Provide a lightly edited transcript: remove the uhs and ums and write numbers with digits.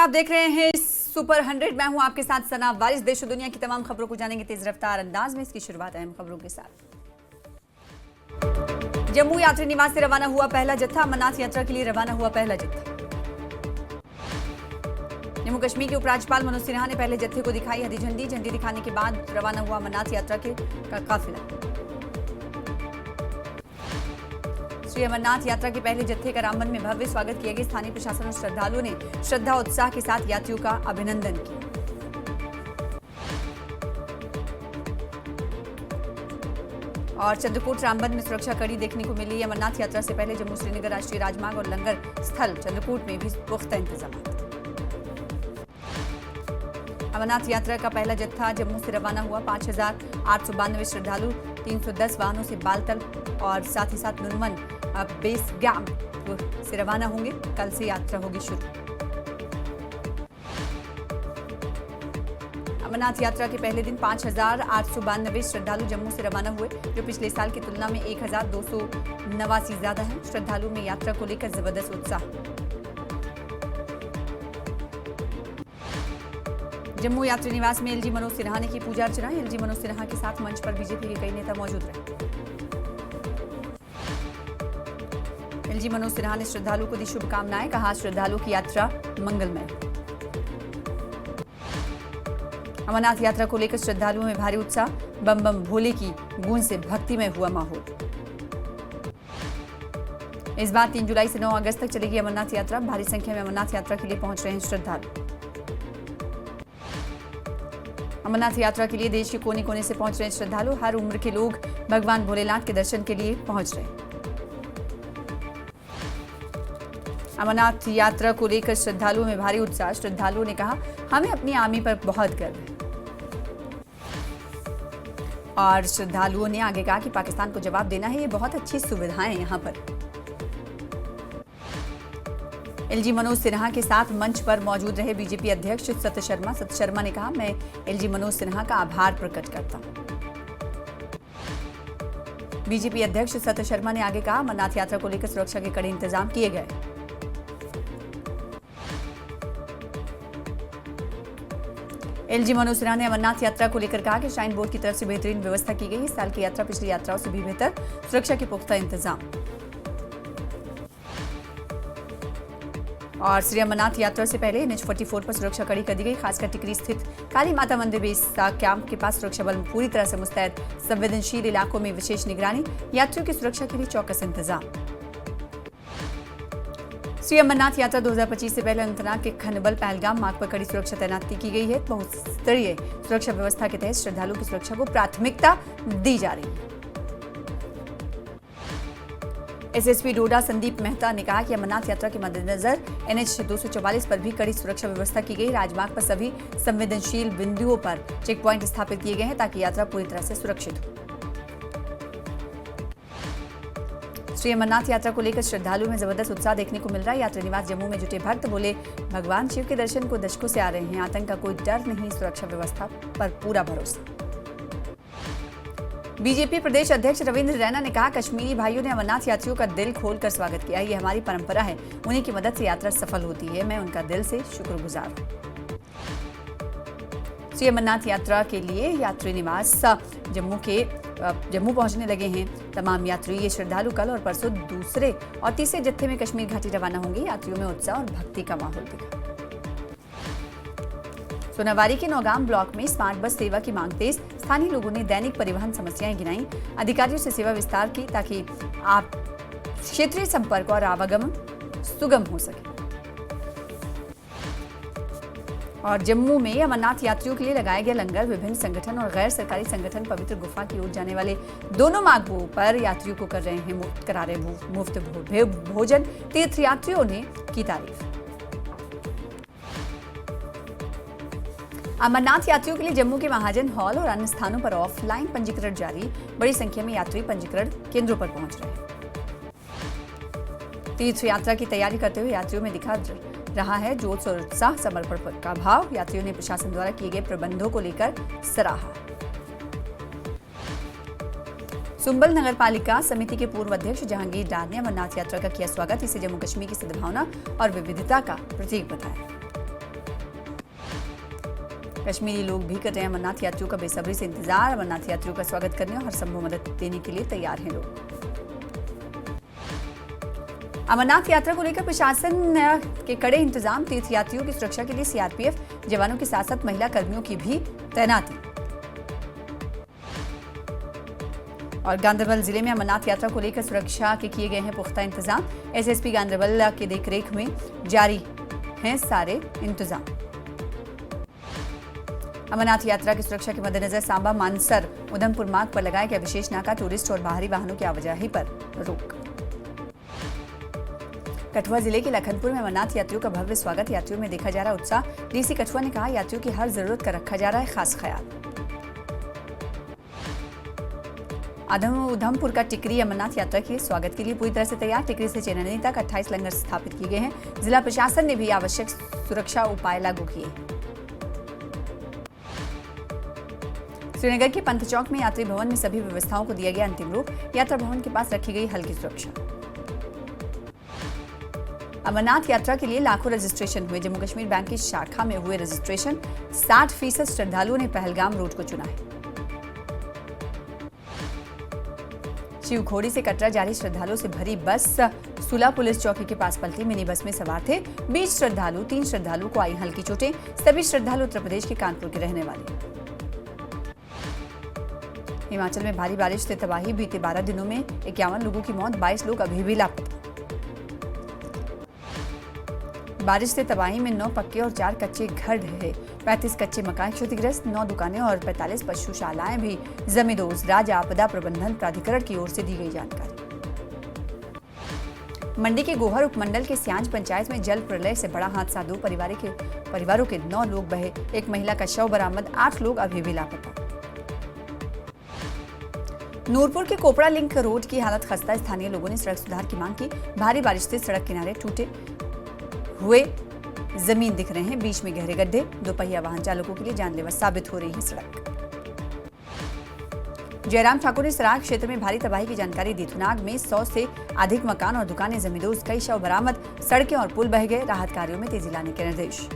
आप देख रहे हैं सुपर 100। मैं हूं आपके साथ सना वारिस। देश और दुनिया की तमाम खबरों को जानेंगे तेज रफ्तार अंदाज में। इसकी शुरुआत अहम खबरों के साथ। जम्मू यात्री निवास से रवाना हुआ पहला जत्था। अमरनाथ यात्रा के लिए रवाना हुआ पहला जत्था। जम्मू कश्मीर के उपराज्यपाल मनोज सिन्हा ने पहले जत्थे को दिखाई हरी झंडी। झंडी दिखाने के बाद रवाना हुआ अमरनाथ यात्रा का काफिला। श्री अमरनाथ यात्रा के पहले जत्थे का रामबन में भव्य स्वागत किया गया। स्थानीय प्रशासन और श्रद्धालुओं ने श्रद्धा उत्साह के साथ यात्रियों का अभिनंदन किया। और चंद्रकोट रामबन में सुरक्षा कड़ी देखने को मिली। अमरनाथ यात्रा से पहले जम्मू श्रीनगर राष्ट्रीय राजमार्ग और लंगर स्थल चंद्रकोट में भी पुख्ता इंतजाम। अमरनाथ यात्रा का पहला जत्था जम्मू से रवाना हुआ। 5,892 श्रद्धालु 310 वाहनों से बालतल और साथ ही साथ नुनवन बेस कैंप से रवाना होंगे। कल से यात्रा होगी शुरू। अमरनाथ यात्रा के पहले दिन 5,892 श्रद्धालु जम्मू से रवाना हुए, जो पिछले साल की तुलना में 1,289 ज्यादा है। श्रद्धालुओं में यात्रा को लेकर जबरदस्त उत्साह। जम्मू यात्री निवास में एलजी मनोज सिन्हा ने की पूजा अर्चना। एलजी मनोज सिन्हा के साथ मंच पर बीजेपी के कई नेता मौजूद रहे। एलजी मनोज सिन्हा ने श्रद्धालुओं को दी शुभकामनाएं। कहा श्रद्धालुओं की यात्रा मंगलमय। अमरनाथ यात्रा को लेकर श्रद्धालुओं में भारी उत्साह। बम बम भोले की गूंज से भक्तिमय हुआ माहौल। इस बार 3 जुलाई से 9 अगस्त तक चलेगी अमरनाथ यात्रा। भारी संख्या में अमरनाथ यात्रा के लिए पहुंच रहे हैं श्रद्धालु। अमरनाथ यात्रा के लिए देश के कोने कोने से पहुंच रहे हैं श्रद्धालु। हर उम्र के लोग भगवान भोलेनाथ के दर्शन के लिए पहुंच रहे हैं। अमरनाथ यात्रा को लेकर श्रद्धालुओं में भारी उत्साह। श्रद्धालुओं ने कहा हमें अपनी आर्मी पर बहुत गर्व है। और श्रद्धालुओं ने आगे कहा कि पाकिस्तान को जवाब देना है। ये बहुत अच्छी सुविधाएं हैं यहाँ पर। एलजी मनोज सिन्हा के साथ मंच पर मौजूद रहे बीजेपी अध्यक्ष सत्य शर्मा। सत्य शर्मा ने कहा मैं एलजी मनोज सिन्हा का आभार प्रकट करता हूं। बीजेपी अध्यक्ष सत्य शर्मा ने आगे कहा अमरनाथ यात्रा को लेकर सुरक्षा के कड़े इंतजाम किए गए। एलजी मनोज सिन्हा ने अमरनाथ यात्रा को लेकर कहा कि श्राइन बोर्ड की तरफ से बेहतरीन व्यवस्था की गई। इस साल की यात्रा पिछली यात्राओं से भी बेहतर। सुरक्षा के पुख्ता इंतजाम। और श्री अमरनाथ यात्रा से पहले NH-44 पर सुरक्षा कड़ी कर दी गई। खासकर टिकरी स्थित काली माता मंदिर बेस कैंप के पास सुरक्षा बल पूरी तरह से मुस्तैद। संवेदनशील इलाकों में विशेष निगरानी। यात्रियों की सुरक्षा के लिए चौकस इंतजाम। श्री अमरनाथ यात्रा 2025 से पहले अनंतनाग के खनबल पहलगाम मार्ग पर कड़ी सुरक्षा तैनाती की गई है। बहुस्तरीय सुरक्षा व्यवस्था के तहत श्रद्धालुओं की सुरक्षा को प्राथमिकता दी जा रही है। एसएसपी डोडा संदीप मेहता ने कहा कि अमरनाथ यात्रा के मद्देनजर NH-244 पर भी कड़ी सुरक्षा व्यवस्था की गई। राजमार्ग पर सभी संवेदनशील बिंदुओं पर चेक पॉइंट स्थापित किए गए हैं ताकि यात्रा पूरी तरह से सुरक्षित हो। श्री अमरनाथ यात्रा को लेकर श्रद्धालुओं में जबरदस्त उत्साह देखने को मिल रहा है। यात्री निवास जम्मू में जुटे भक्त बोले भगवान शिव के दर्शन को दशकों से आ रहे हैं। आतंक का कोई डर नहीं, सुरक्षा व्यवस्था पर पूरा भरोसा। बीजेपी प्रदेश अध्यक्ष रविंद्र रैना ने कहा कश्मीरी भाइयों ने अमरनाथ यात्रियों का दिल खोलकर स्वागत किया। ये हमारी परंपरा है। उन्हीं की मदद से यात्रा सफल होती है। मैं उनका दिल से शुक्रगुजार हूं। श्री अमरनाथ यात्रा के लिए यात्री निवास जम्मू पहुंचने लगे हैं तमाम यात्री। ये श्रद्धालु कल और परसों दूसरे और तीसरे जत्थे में कश्मीर घाटी रवाना होंगे। यात्रियों में उत्साह और भक्ति का माहौल दिखा। सोनावारी के नौगाम ब्लॉक में स्मार्ट बस सेवा की मांग तेज। स्थानीय लोगों ने दैनिक परिवहन समस्याएं गिनाई। अधिकारियों से सेवा विस्तार की ताकि आप क्षेत्रीय संपर्क और आवागमन सुगम हो सके। और जम्मू में अमरनाथ यात्रियों के लिए लगाया गया लंगर। विभिन्न संगठन और गैर सरकारी संगठन पवित्र गुफा की ओर जाने वाले दोनों मार्गों पर यात्रियों को कर रहे हैं करा रहे मुफ्त भोजन। तीर्थयात्रियों ने की तारीफ। अमरनाथ यात्रियों के लिए जम्मू के महाजन हॉल और अन्य स्थानों पर ऑफलाइन पंजीकरण जारी। बड़ी संख्या में यात्री पंजीकरण केंद्रों पर पहुंच रहे हैं। तीर्थ यात्रा की तैयारी करते हुए यात्रियों में दिखा रहा है जोश और उत्साह। समर्पण का भाव। यात्रियों ने प्रशासन द्वारा किए गए प्रबंधों को लेकर सराहा। सुंबल नगर पालिका समिति के पूर्व अध्यक्ष जहांगीर डार ने अमरनाथ यात्रा का किया स्वागत। इसे जम्मू कश्मीर की सद्भावना और विविधता का प्रतीक बताया। कश्मीरी लोग भी कर रहे हैं अमरनाथ यात्रियों का बेसब्री से इंतजार। अमरनाथ यात्रियों का स्वागत करने और हर संभव मदद देने के लिए तैयार हैं लोग। अमरनाथ यात्रा को लेकर प्रशासन के कड़े इंतजाम। तीर्थयात्रियों की सुरक्षा के लिए सीआरपीएफ जवानों के साथ साथ महिला कर्मियों की भी तैनाती। और गांधरबल जिले में अमरनाथ यात्रा को लेकर सुरक्षा के किए गए हैं पुख्ता इंतजाम। एसएसपी गांधरबल के देखरेख में जारी हैं सारे इंतजाम। अमरनाथ यात्रा की सुरक्षा के मद्देनजर सांबा मानसर उधमपुर मार्ग पर लगाया गया विशेष नाका। टूरिस्ट और बाहरी वाहनों की आवाजाही पर रोक। कठुआ जिले के लखनपुर में अमरनाथ यात्रियों का भव्य स्वागत। यात्रियों में देखा जा रहा उत्साह। डीसी कठुआ ने कहा, यात्रियों की हर जरूरत का रखा जा रहा है खास ख्याल। उधमपुर का टिकरी अमरनाथ यात्रा के स्वागत के लिए पूरी तरह से तैयार। टिकरी से चेनानी तक 28 लंगर स्थापित किए गए हैं। जिला प्रशासन ने भी आवश्यक सुरक्षा उपाय लागू किए। श्रीनगर के पंत चौक में यात्री भवन में सभी व्यवस्थाओं को दिया गया अंतिम रूप। यात्रा भवन के पास रखी गई हल्की सुरक्षा। अमरनाथ यात्रा के लिए लाखों रजिस्ट्रेशन हुए। जम्मू कश्मीर बैंक की शाखा में हुए रजिस्ट्रेशन। 60% श्रद्धालुओं ने पहलगाम रूट को चुना है। शिवखोड़ी से कटरा जा रही श्रद्धालुओं से भरी बस सुला पुलिस चौकी के पास पलटी। मिनी बस में सवार थे 20 श्रद्धालु। 3 श्रद्धालुओं को आई हल्की चोटें। सभी श्रद्धालु उत्तर प्रदेश के कानपुर के रहने वाले। हिमाचल में भारी बारिश से तबाही। बीते 12 दिनों में 51 लोगों की मौत। 22 लोग अभी भी लापता। बारिश से तबाही में 9 पक्के और 4 कच्चे घर ढहे। 35 कच्चे मकान क्षतिग्रस्त। 9 दुकानें और 45 पशुशालाएं भी जमींदोज। राज्य आपदा प्रबंधन प्राधिकरण की ओर से दी गई जानकारी। मंडी के गोहर उपमंडल के सियांज पंचायत में जल प्रलय से बड़ा हादसा। 2 परिवारों के 9 लोग बहे। एक महिला का शव बरामद। 8 लोग अभी भी लापता। नूरपुर के कोपड़ा लिंक रोड की हालत खस्ता। स्थानीय लोगों ने सड़क सुधार की मांग की। भारी बारिश से सड़क किनारे टूटे हुए जमीन दिख रहे हैं। बीच में गहरे गड्ढे। 2 पहिया वाहन चालकों के लिए जानलेवा साबित हो रही है सड़क। जयराम ठाकुर ने सराग क्षेत्र में भारी तबाही की जानकारी दी। थुनाग में 100 से अधिक मकान और दुकानें जमींदोज। कई शव बरामद। सड़कें और पुल बह गए। राहत कार्यों में तेजी लाने के निर्देश।